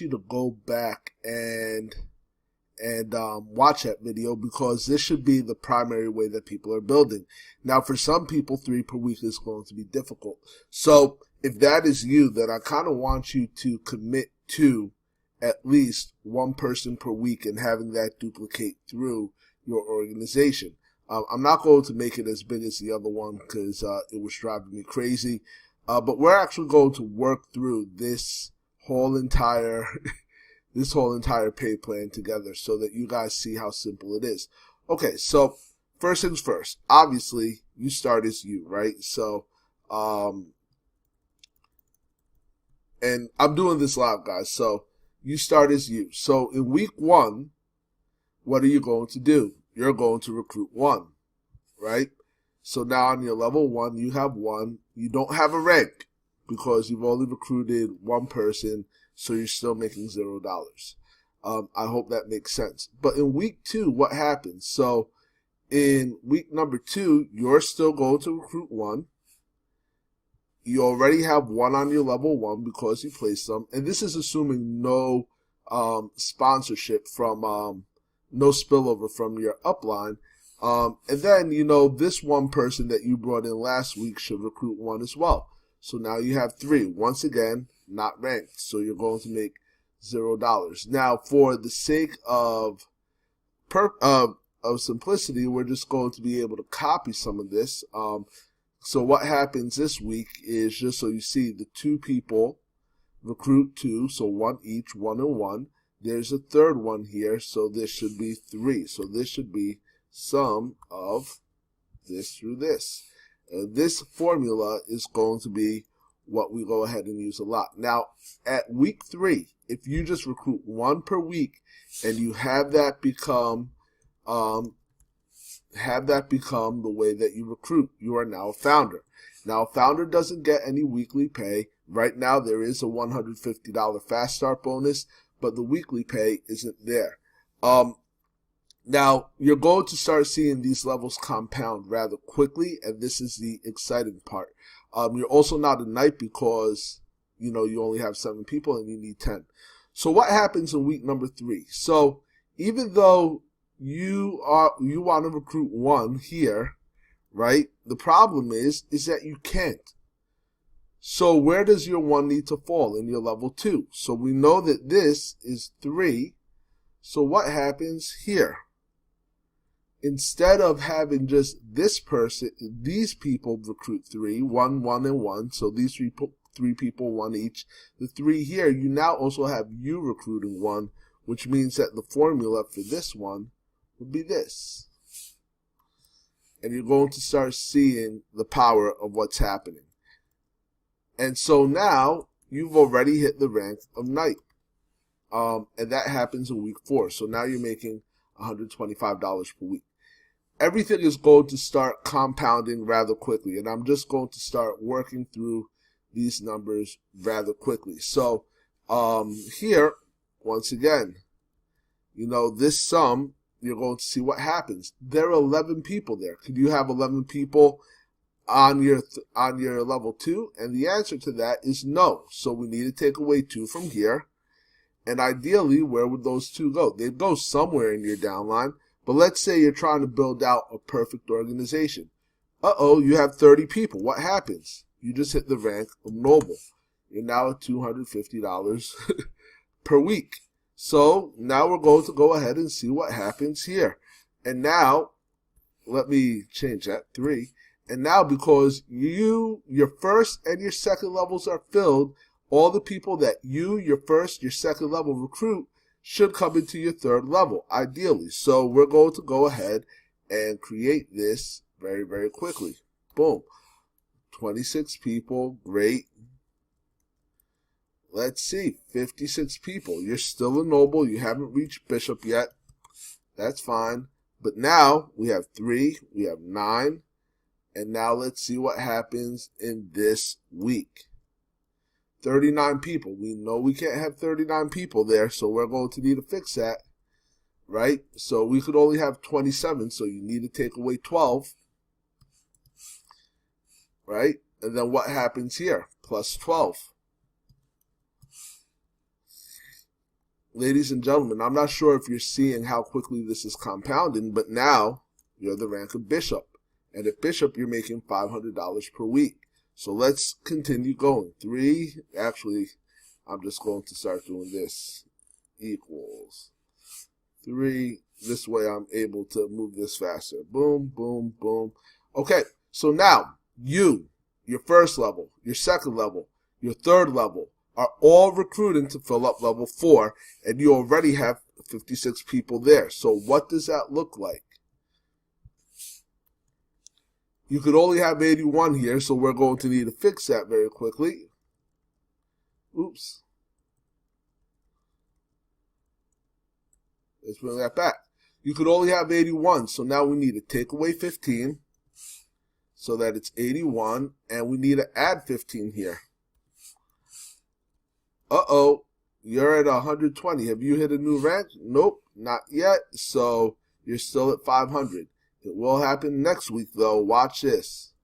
you to go back and watch that video, because this should be the primary way that people are building. Now, for some people, 3 per week is going to be difficult. So if that is you, then I kind of want you to commit to at least 1 person per week and having that duplicate through your organization. I'm not going to make it as big as the other one because it was driving me crazy. But we're actually going to work through this whole entire pay plan together so that you guys see how simple it is. Okay, so first things first. Obviously, you start as you, right? So, and I'm doing this live, guys. So you start as you. So in week 1, what are you going to do? You're going to recruit 1, right? So now on your level 1, you have 1. You don't have a rank because you've only recruited 1 person, so you're still making $0. I hope that makes sense. But in week 2, what happens? So in week number 2, you're still going to recruit 1. You already have 1 on your level 1 because you placed them. And this is assuming no sponsorship from, no spillover from your upline. And then, this 1 person that you brought in last week should recruit 1 as well. So now you have 3. Once again, not ranked. So you're going to make $0. Now, for the sake of simplicity, we're just going to be able to copy some of this. So what happens this week is, just so you see, the 2 people recruit 2, so 1 each, 1 and 1. There's a third one here, so this should be 3. So this should be sum of this through this. This formula is going to be what we go ahead and use a lot. Now, at week 3, if you just recruit 1 per week and you have that become the way that you recruit, you are now a founder. Now, a founder doesn't get any weekly pay. Right now, there is a $150 fast start bonus, but the weekly pay isn't there. Now, you're going to start seeing these levels compound rather quickly, and this is the exciting part. You're also not a knight because, you only have 7 people and you need 10. So what happens in week number 3? So even though you want to recruit 1 here, right? The problem is that you can't. So where does your 1 need to fall? In your level 2. So we know that this is 3. So what happens here? Instead of having just this person, these people recruit 3, 1, 1, and 1. So these 3 people, 1 each. The 3 here, you now also have you recruiting 1, which means that the formula for this one would be this. And you're going to start seeing the power of what's happening. And so now you've already hit the rank of knight. And that happens in week 4. So now you're making $125 per week. Everything is going to start compounding rather quickly. And I'm just going to start working through these numbers rather quickly. So here, once again, this sum, you're going to see what happens. There are 11 people there. Could you have 11 people on your level 2? And the answer to that is no. So we need to take away 2 from here. And ideally, where would those 2 go? They'd go somewhere in your downline. But let's say you're trying to build out a perfect organization. You have 30 people. What happens? You just hit the rank of noble. You're now at $250 per week. So now we're going to go ahead and see what happens here. And now, let me change that, 3. And now, because your first and your second levels are filled, all the people that your first, your second level recruit should come into your third level, ideally. So we're going to go ahead and create this very, very quickly. Boom. 26 people, great. Let's see, 56 people. You're still a noble. You haven't reached bishop yet. That's fine. But now we have 3, we have 9. And now let's see what happens in this week. 39 people. We know we can't have 39 people there, so we're going to need to fix that, right? So we could only have 27, so you need to take away 12, right? And then what happens here? Plus 12. ladies and gentlemen, I'm not sure if you're seeing how quickly this is compounding, but now you're the rank of bishop. And at bishop, you're making $500 per week. So let's continue going. Actually, I'm just going to start doing this, equals 3. This way I'm able to move this faster. Boom, boom, boom. Okay, so now your first level, your second level, your third level are all recruiting to fill up level 4, and you already have 56 people there. So what does that look like? You could only have 81 here, so we're going to need to fix that very quickly. Oops. Let's bring that back. You could only have 81, so now we need to take away 15 so that it's 81, and we need to add 15 here. Uh-oh, you're at 120. Have you hit a new rank? Nope, not yet, so you're still at 500. It will happen next week, though. Watch this.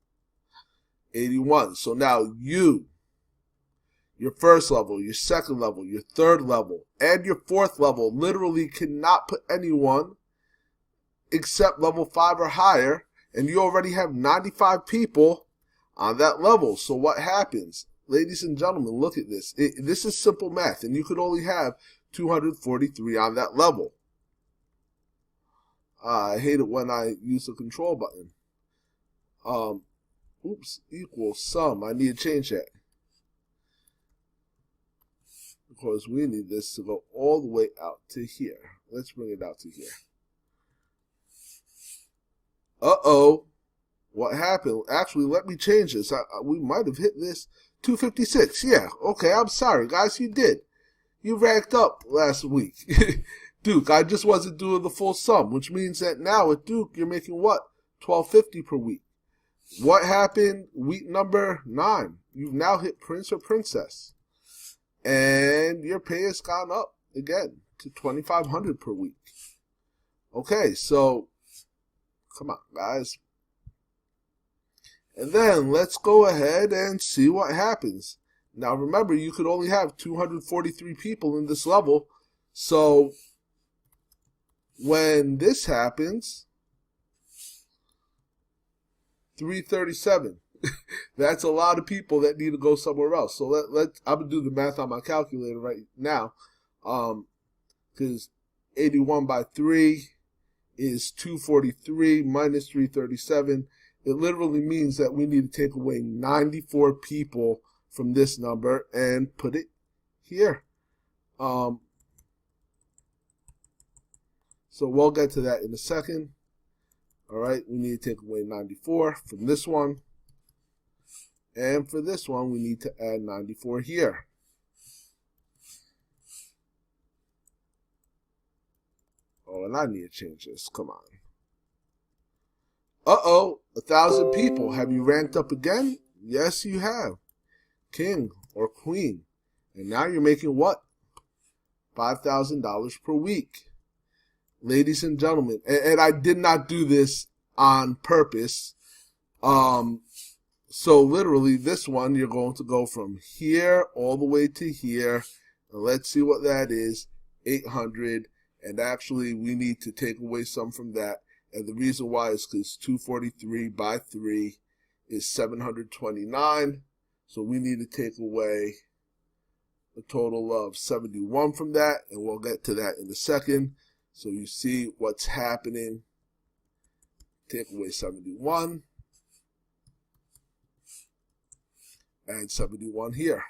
81. So now your first level, your second level, your third level, and your fourth level literally cannot put anyone except level 5 or higher, and you already have 95 people on that level. So what happens? Ladies and gentlemen, look at this. This is simple math, and you could only have 243 on that level. I hate it when I use the control button. Oops, equals sum. I need to change that, because we need this to go all the way out to here. Let's bring it out to here. Uh-oh. What happened? Actually, let me change this. We might have hit this. 256. Yeah. Okay, I'm sorry, guys. You did. You ranked up last week. Duke, I just wasn't doing the full sum, which means that now at Duke, you're making what? $12.50 per week. What happened? Week number 9. You've now hit Prince or Princess. And your pay has gone up again to $2,500 per week. Okay, so come on, guys. And then let's go ahead and see what happens. Now remember, you could only have 243 people in this level. So when this happens, 337. That's a lot of people that need to go somewhere else. So I'm gonna do the math on my calculator right now, because 81 by 3 is 243 minus 337. It literally means that we need to take away 94 people from this number and put it here. So we'll get to that in a second. All right, we need to take away 94 from this one. And for this one, we need to add 94 here. Oh, and I need to change this. Come on. Uh-oh, 1,000 people. Have you ranked up again? Yes, you have. King or queen. And now you're making what? $5,000 per week. Ladies and gentlemen, and I did not do this on purpose. So literally this one, you're going to go from here all the way to here. And let's see what that is, 800. And actually, we need to take away some from that. And the reason why is because 243 by 3 is 729. So we need to take away a total of 71 from that. And we'll get to that in a second. So you see what's happening. Take away 71. And 71 here.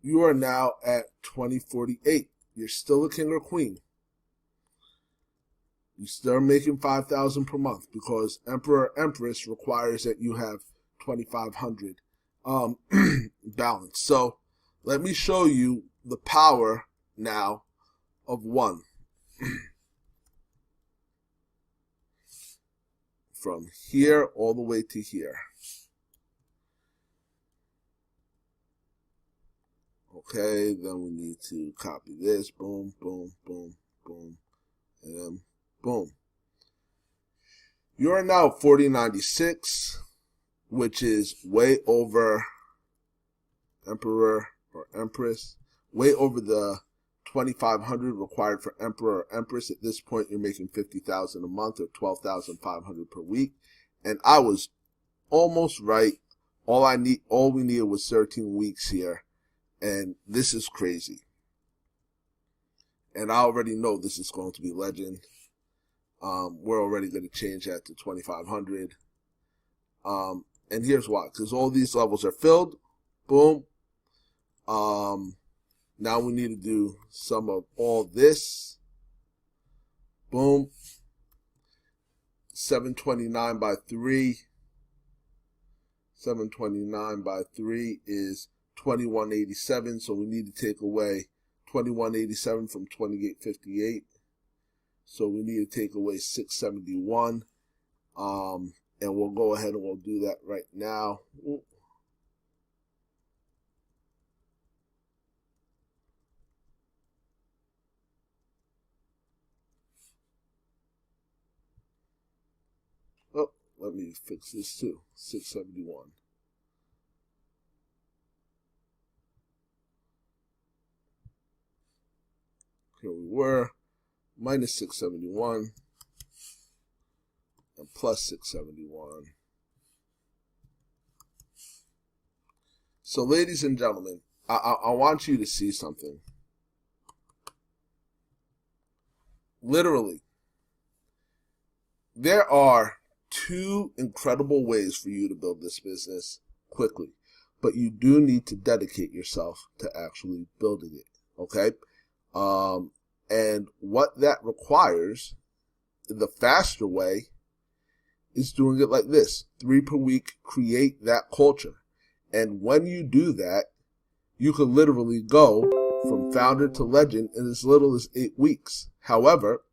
You are now at 2048. You're still a king or queen. You still making 5,000 per month because Emperor Empress requires that you have 2,500 balance. So let me show you the power now of 1. From here all the way to here. Okay, then we need to copy this. Boom, boom, boom, boom, and then boom. You are now 4096, which is way over Emperor or Empress, way over the 2,500 required for Emperor or Empress. At this point, you're making 50,000 a month or 12,500 per week. And I was almost right. All we needed was 13 weeks here. And this is crazy. And I already know this is going to be legend. We're already going to change that to 2,500. And here's why. Because all these levels are filled. Boom. Now we need to do some of all this. Boom. 729 by 3. 729 by 3 is 2187. So we need to take away 2187 from 2858. So we need to take away 671. And we'll go ahead and we'll do that right now. Oh, let me fix this too. 671. Here we were, minus 671 and plus 671. So ladies and gentlemen, I want you to see something. Literally, there are two incredible ways for you to build this business quickly, but you do need to dedicate yourself to actually building it, okay? And what that requires, the faster way, is doing it like this. 3 per week, create that culture. And when you do that, you can literally go from founder to legend in as little as 8 weeks. However,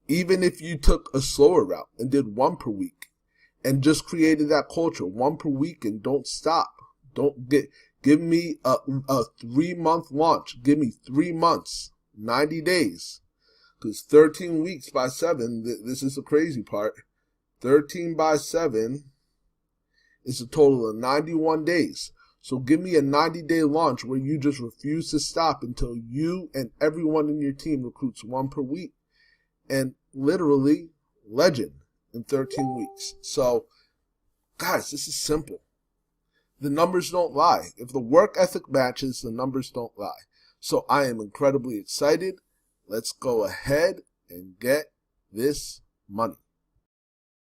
even if you took a slower route and did 1 per week and just created that culture, 1 per week, and don't stop. Give me a 3-month launch. Give me 3 months, 90 days. Because 13 weeks by 7, this is the crazy part. 13 by 7 is a total of 91 days. So give me a 90-day launch where you just refuse to stop until you and everyone in your team recruits 1 per week. And literally, legend in 13 weeks. So, guys, this is simple. The numbers don't lie. If the work ethic matches, the numbers don't lie. So I am incredibly excited. Let's go ahead and get this money.